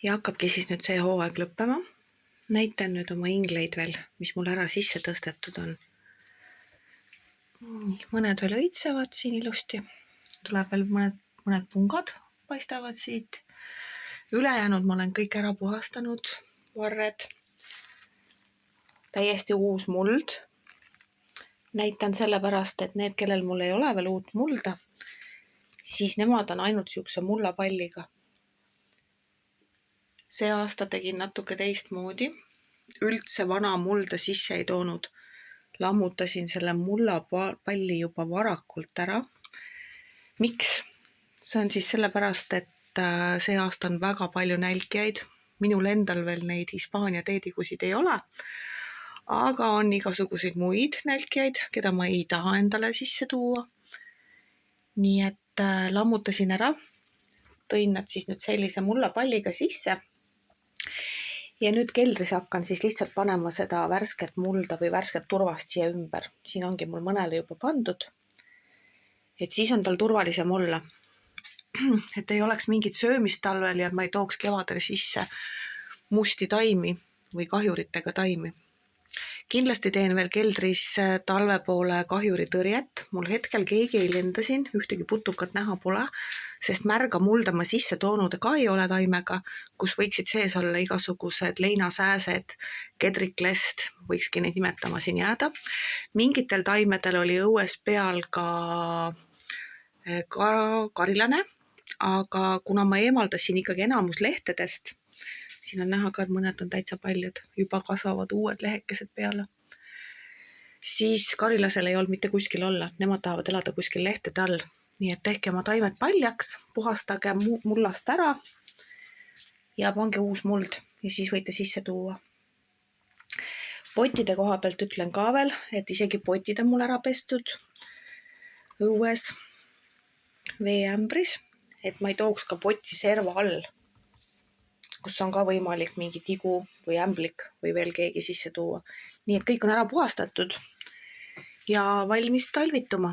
ja hakkabki siis nüüd see hooaeg lõppema. Näitan nüüd oma ingleid veel, mis mul ära sisse tõstetud on. Mõned veel õitsevad siin ilusti. Tuleb veel mõned pungad paistavad siit. Ülejäänud ma olen kõik ära puhastanud, varred. Täiesti uus muld. Näitan sellepärast, et need, kellel mul ei ole veel uut mulda, siis nemad on ainult siukse mullapalliga. See aasta tegin natuke teistmoodi. Üldse vana mulda sisse ei toonud. Lammutasin selle mullapalli juba varakult ära. Miks? See on siis sellepärast, et see aasta on väga palju nälkijaid. Minul endal veel neid Hispaania teedikusid ei ole. Aga on igasuguseid muid nälkijaid, keda ma ei taha endale sisse tuua. Nii et lammutasin ära. Tõin nad siis nüüd sellise mullapalliga sisse. Ja nüüd keldris hakkan siis lihtsalt panema seda värsket mulda või värsket turvast siia ümber. Siin ongi mul mõnele juba pandud. Et siis on tal turvalisem olla. Et ei oleks mingit söömist talvel ja ma ei tooks kevadel sisse musti taimi või kahjuritega taimi. Kindlasti teen veel keldris talve poole kahjuritõrjet. Mul hetkel keegi ei lenda siin, ühtegi putukat näha pole, sest märga mulda ma sisse toonud ka ei ole taimega, kus võiksid sees olla igasugused leinasääsed, kedriklest, võikski neid nimetama siin jääda. Mingitel taimedel oli õues peal ka karilane, aga kuna ma eemaldasin ikkagi enamus lehtedest, siin on näha ka, et mõned on täitsa paljud, juba kasvavad uued lehekesed peale. Siis karilasel ei olnud mitte kuskil olla, nemad tahavad elada kuskil lehtede all. Nii et tehke oma taimed paljaks, puhastage mullast ära ja pange uus muld ja siis võite sisse tuua. Potide koha pealt ütlen ka veel, et isegi potid on mul ära pestud õues veeämbris, et ma ei tooks ka poti serva all, kus on ka võimalik mingi tigu või ämblik või veel keegi sisse tuua. Nii et kõik on ära puhastatud ja valmis talvituma.